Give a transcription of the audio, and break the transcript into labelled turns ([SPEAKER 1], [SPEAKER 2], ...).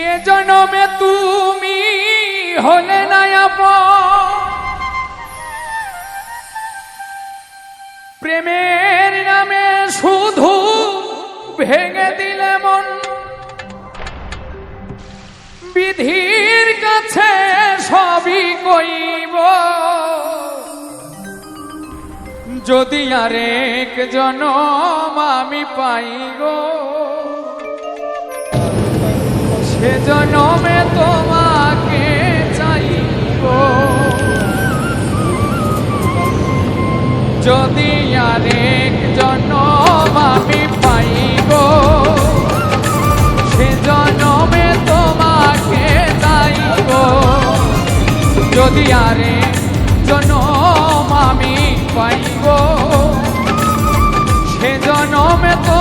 [SPEAKER 1] এ জনমে তুমি হলে না আপন, প্রেমের নামে শুধু ভেঙে দিলে মন। বিধির কাছে সবই কইব, যদি আরেক জনম আমি পাই গো, সে জনমে তোমাকে চাইব। যদি আরেক জনম আমি পাই গো, সে জনমে তোমাকে চাইব। যদি আরেক জনম আমি পাই গো, সে জনমে তো